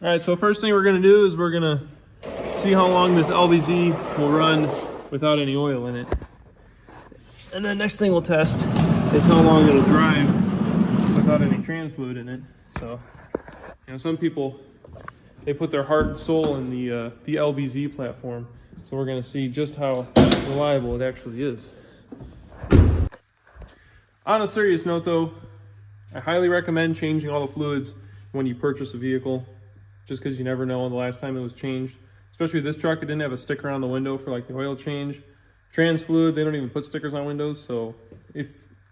All right, so first thing we're gonna do is we're gonna see how long this LBZ will run without any oil in it. And then next thing we'll test is how long it'll drive without any trans fluid in it. So, you know, some people, they put their heart and soul in the LBZ platform. So we're gonna see just how reliable it actually is. On a serious note though, I highly recommend changing all the fluids when you purchase a vehicle, just because you never know when the last time it was changed. Especially this truck, it didn't have a sticker on the window for like the oil change. Trans fluid, they don't even put stickers on windows, so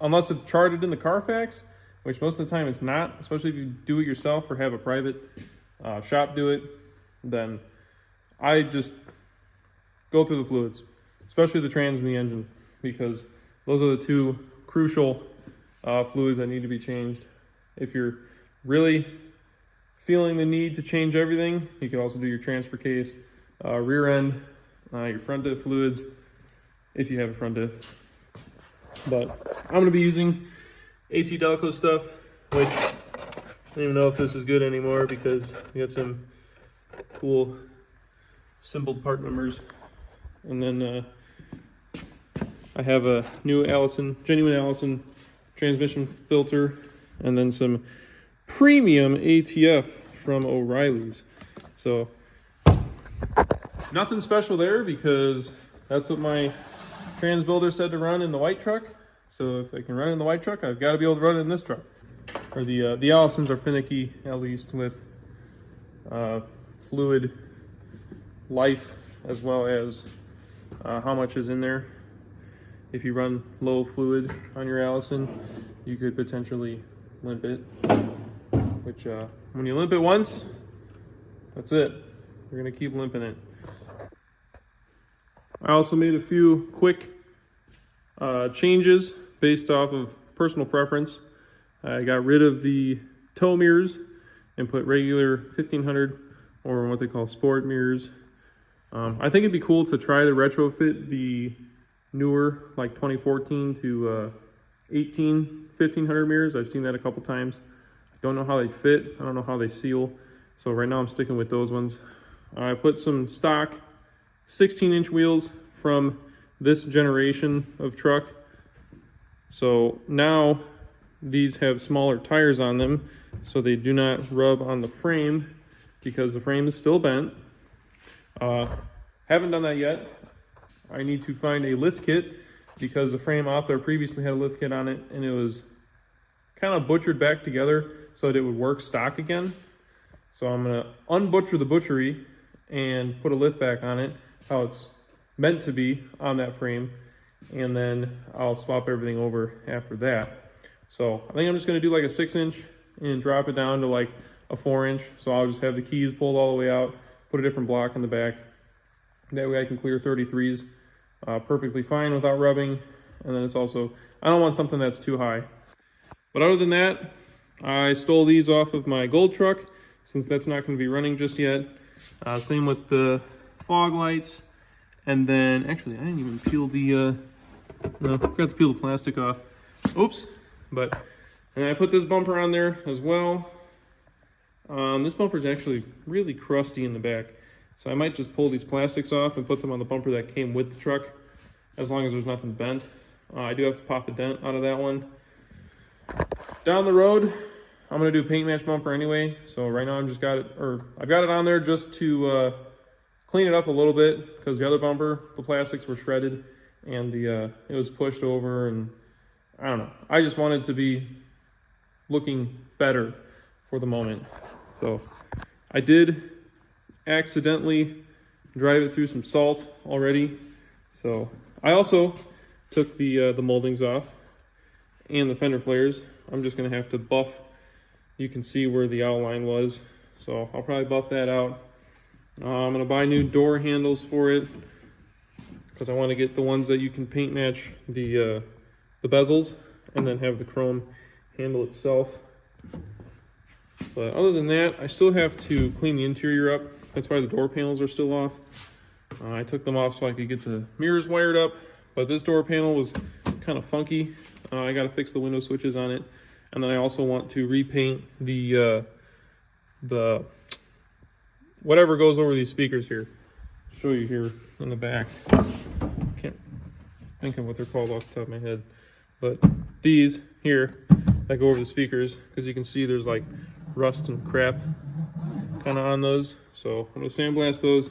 unless it's charted in the Carfax, which most of the time it's not, especially if you do it yourself or have a private shop do it, then I just go through the fluids, especially the trans and the engine, because those are the two crucial fluids that need to be changed. If you're really feeling the need to change everything, you can also do your transfer case, rear end, your front diff fluids, if you have a front diff. But I'm going to be using AC Delco stuff, which I don't even know if this is good anymore because we got some cool symboled part numbers. And then I have a new genuine Allison transmission filter, and then some premium ATF from O'Reilly's. So nothing special there because that's what my trans builder said to run in the white truck. So if I can run it in the white truck, I've got to be able to run it in this truck. Or the Allisons are finicky, at least with fluid life, as well as how much is in there. If you run low fluid on your Allison, you could potentially limp it. Which when you limp it once, that's it. You're gonna keep limping it. I also made a few quick changes based off of personal preference. I got rid of the tow mirrors and put regular 1500 or what they call sport mirrors. I think it'd be cool to try to retrofit the newer, like 2014 to 18 1500 mirrors. I've seen that a couple times. I don't know how they fit. I don't know how they seal. So right now I'm sticking with those ones. I put some stock 16-inch wheels from this generation of truck. So now these have smaller tires on them, so they do not rub on the frame because the frame is still bent. Haven't done that yet. I need to find a lift kit because the frame out there previously had a lift kit on it and it was kind of butchered back together so that it would work stock again. So I'm gonna unbutcher the butchery and put a lift back on it, how it's meant to be on that frame, and then I'll swap everything over after that. So I think I'm just gonna do like a 6-inch and drop it down to like a 4-inch. So I'll just have the keys pulled all the way out, put a different block in the back. That way I can clear 33s perfectly fine without rubbing. And then it's also, I don't want something that's too high. But other than that, I stole these off of my gold truck since that's not going to be running just yet. Same with the fog lights. And then, actually, I didn't even peel the, no, forgot to peel the plastic off. Oops. And I put this bumper on there as well. This bumper is actually really crusty in the back. So I might just pull these plastics off and put them on the bumper that came with the truck, as long as there's nothing bent. I do have to pop a dent out of that one. Down the road, I'm gonna do a paint match bumper anyway. So right now I've got it on there just to clean it up a little bit, because the other bumper, the plastics were shredded and it was pushed over, and I don't know. I just wanted to be looking better for the moment. So I did accidentally drive it through some salt already. So I also took the moldings off and the fender flares. I'm just gonna have to buff. You can see where the outline was, so I'll probably buff that out. I'm gonna buy new door handles for it because I want to get the ones that you can paint match the bezels, and then have the chrome handle itself. But other than that, I still have to clean the interior up. That's why the door panels are still off. I took them off so I could get the mirrors wired up, but this door panel was kind of funky. I got to fix the window switches on it, and then I also want to repaint the whatever goes over these speakers here. I'll show you here in the back. Can't think of what they're called off the top of my head, but these here that go over the speakers, because you can see there's like rust and crap kind of on those. So I'm gonna sandblast those,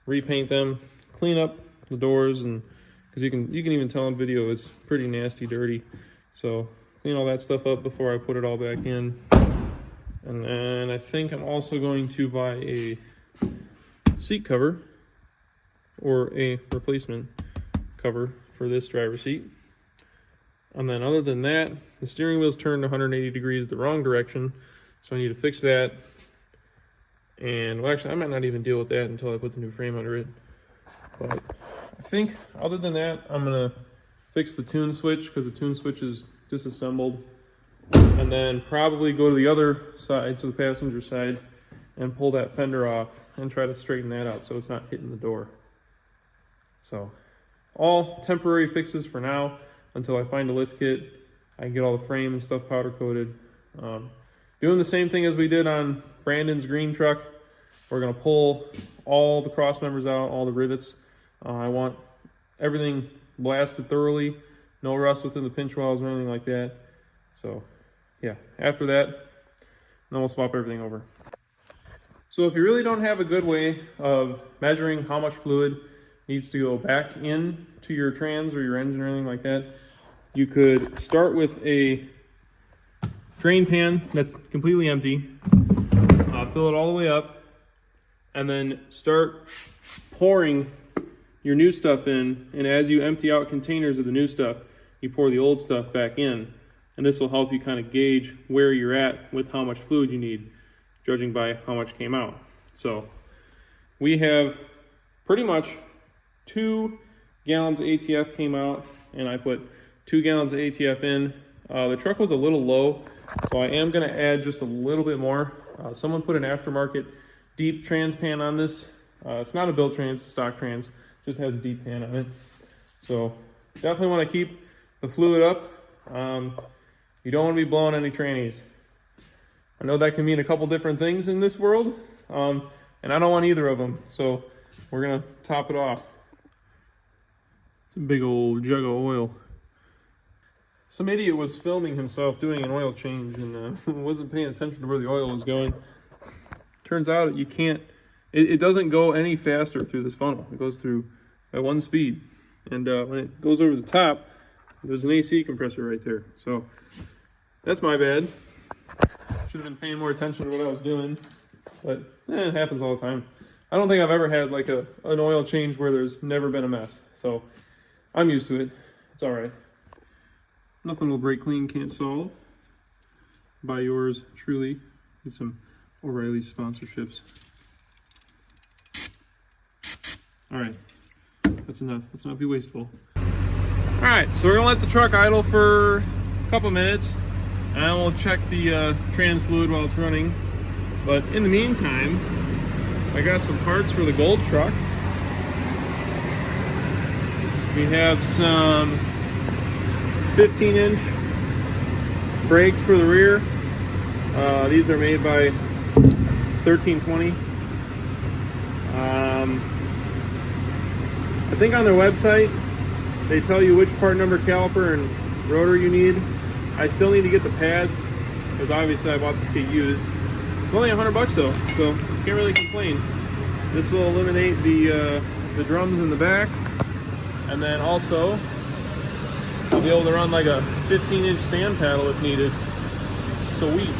repaint them, clean up the doors, and because you can even tell in video it's pretty nasty, dirty. So clean all that stuff up before I put it all back in. And then I think I'm also going to buy a seat cover or a replacement cover for this driver's seat. And then other than that, the steering wheel's turned 180 degrees the wrong direction, so I need to fix that. And well, actually I might not even deal with that until I put the new frame under it. But I think other than that, I'm gonna fix the tune switch, because the tune switch is disassembled, and then probably go to the other side, to the passenger side, and pull that fender off and try to straighten that out so it's not hitting the door. So all temporary fixes for now until I find a lift kit. I can get all the frame and stuff powder coated. Doing the same thing as we did on Brandon's green truck. We're gonna pull all the cross members out, all the rivets. I want everything blasted thoroughly, no rust within the pinch wells or anything like that. So yeah, after that, then we'll swap everything over. So if you really don't have a good way of measuring how much fluid needs to go back in to your trans or your engine or anything like that, you could start with a drain pan that's completely empty, fill it all the way up, and then start pouring your new stuff in. And as you empty out containers of the new stuff, you pour the old stuff back in. And this will help you kind of gauge where you're at with how much fluid you need, judging by how much came out. So we have pretty much 2 gallons of ATF came out, and I put 2 gallons of ATF in. The truck was a little low, so I am going to add just a little bit more. Someone put an aftermarket deep trans pan on this. It's not a built trans, it's a stock trans, just has a deep pan on it. So definitely want to keep the fluid up. You don't want to be blowing any trannies. I know that can mean a couple different things in this world, and I don't want either of them. So we're gonna top it off. It's a big old jug of oil. Some idiot was filming himself doing an oil change and wasn't paying attention to where the oil was going. Turns out you can't, it doesn't go any faster through this funnel. It goes through at one speed. And when it goes over the top, there's an AC compressor right there. So that's my bad. Should have been paying more attention to what I was doing, but it happens all the time. I don't think I've ever had like an oil change where there's never been a mess. So I'm used to it. It's all right. Nothing will break clean, can't solve. By yours truly. Get some O'Reilly sponsorships. All right, that's enough. Let's not be wasteful. All right, so we're gonna let the truck idle for a couple minutes, and we'll check the trans fluid while it's running. But in the meantime, I got some parts for the gold truck. We have some 15-inch brakes for the rear. These are made by 1320. I think on their website they tell you which part number, caliper, and rotor you need. I still need to get the pads, because obviously I bought this kit used. It's only $100 though, so can't really complain. This will eliminate the drums in the back, and then also I'll be able to run like a 15-inch sand paddle if needed. Sweet.